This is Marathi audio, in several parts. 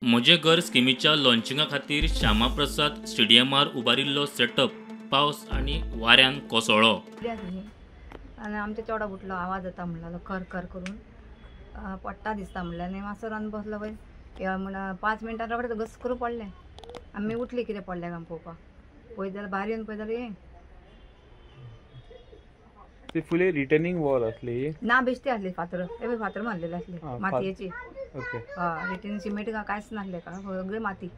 म्हजे घर स्किमीच्या लॉन्चिंगा खातीर श्यामा प्रसाद स्टेडियमार उबारिल्लो सेटअप पावस आनी वाऱ्यान कोसळ्ळो. आनी आमच्या चेडो उठलो, आवाज येता म्हणलो कर कर करून पडटा दिसता म्हणलें आनी मातसो रावन बसलो पळय म्हण 5 मिनटां रोखडें घस करून पडलें. आमी उठली कितें पडलें काय पळोवपाक. पळय जाल्यार भायर येवन पळय जाल्यार ती फुली रिटर्निंग वॉल असली ना बेश्टी असली फातर फातर मारलेली असली मातयेची. ओके. रिटर्निंग सिमेंट का कांयच नासलें का सगळी माती.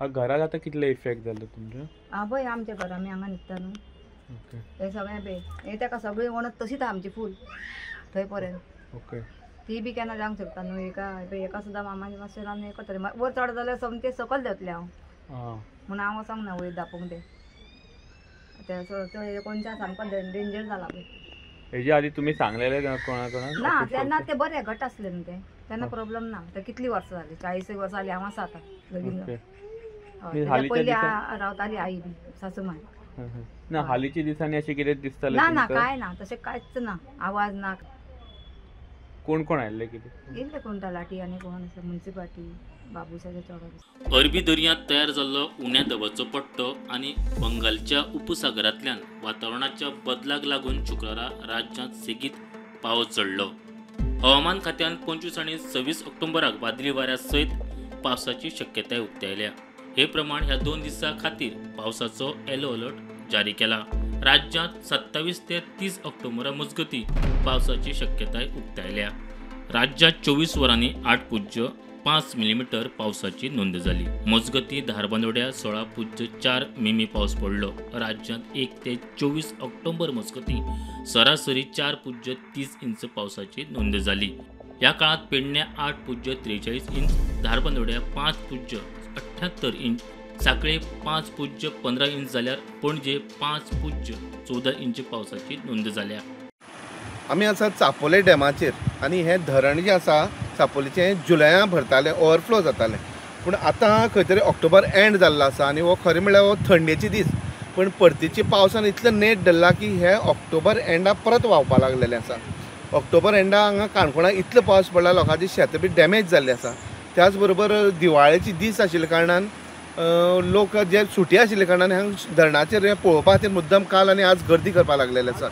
घराक आतां कितले इफेक्ट जालो तुमच्या? पळय आमच्या घर आमी हांगा न्हिदता न्हू. ओके. हे सगळें पळय हे ताका सगळी वणत तशीच आमची फूल थंय पर्यंत. ओके. ती बी केन्ना जावंक शकता न्हू. एका सुद्दां मामाचे मातशें रावन हें करतलें वर चड जाल्यार समते सकयल देतलें हांव म्हणून हांव वचोंक ना वयर दापोवंक ते कोणच्या सामको डेंजर जाला पळय. हेजे आदी तुमी सांगलेले कोणाक? ना तेन्ना ते बरे घट आसले न्हू ते तेन्ना प्रॉब्लेम ना. ते कितली वर्सां जाली 40 वर्सां जाली हांव आसा आतां लगीन. पयलीं रावताली आई बी सासू माय. ना हालीच्या दिसांनी अशें कितें दिसतालें? ना ना काय ना तशें कांयच ना. आवाज ना. कोण कोण आयिल्ले कितें? येयल्ले कोण तलाटी आनी कोण म्युन्सिपालिटी बाबूसाचे चेडो. अरबी दर्यांत तयार जाल्लो उण्या दबाचो पट्टो आनी बंगालच्या उपसागरांतल्यान वातावरणाच्या बदलाक लागून शुक्रारा राज्यांत सेगीत पावस चडलो. हवामान खात्यान 25 आनी 26 ऑक्टोबराक वादळी वाऱ्या सयत पावसाची शक्यताय उक्तायल्या. हे प्रमाण ह्या 2 दिसां खातीर पावसाचो येलो अलर्ट जारी केला. राज्यांत 27 ते 30 ऑक्टोबरा मजगती पावसाची शक्यताय उक्तायल्या. राज्यात 24 वरांनी 8.5 मिलीमीटर पावसाची नोंद जाली. मजगती धारबांदोड्या 16.4 मिमी पावस पडलो. राज्यांत 1 ते 24 ऑक्टोबर मजगती सरासरी 4.30 इंच पावसाची नोंद झाली. या काळात पेडण्या 8.43 इंच, धारबांदोड्या 5.78 इंच, साखळे 5.15 इंच जाल्यार पणजे 5.14 इंच पावसाची नोंद जाल्या. आमी आसा चापोले डॅमाचेर आनी हें धरण जें आसा चापोलेचें जुलया भरतालें ओवरफ्लो जातालें. पूण आतां खंय तरी ऑक्टोबर एंड जाल्लो आसा आनी हो खरें म्हणल्यार हो थंडेचे दीस. पण परतीच्या पावसान इतलें नेट धरला की हे ऑक्टोबर एंडाक परत व्हांवपाक लागलेलें आसा. ऑक्टोबर एंडाक हांगा काणकोणाक इतलो पावस पडला लोकांची शेतां बी डॅमेज जाल्लीं आसा. त्याच बरोबर दिवाळेचे दीस आशिल्ले कारणान लोक जे सुटी आशिल्ले कारणान हांगा धरणाचेर हें पळोवपा खातीर मुद्दम काल आनी आज गर्दी करपाक लागलेले आसा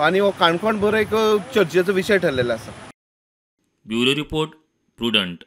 आनी हो काणकोण बरो एक चर्चेचो विशय ठरलेलो आसा. Bureau report prudent.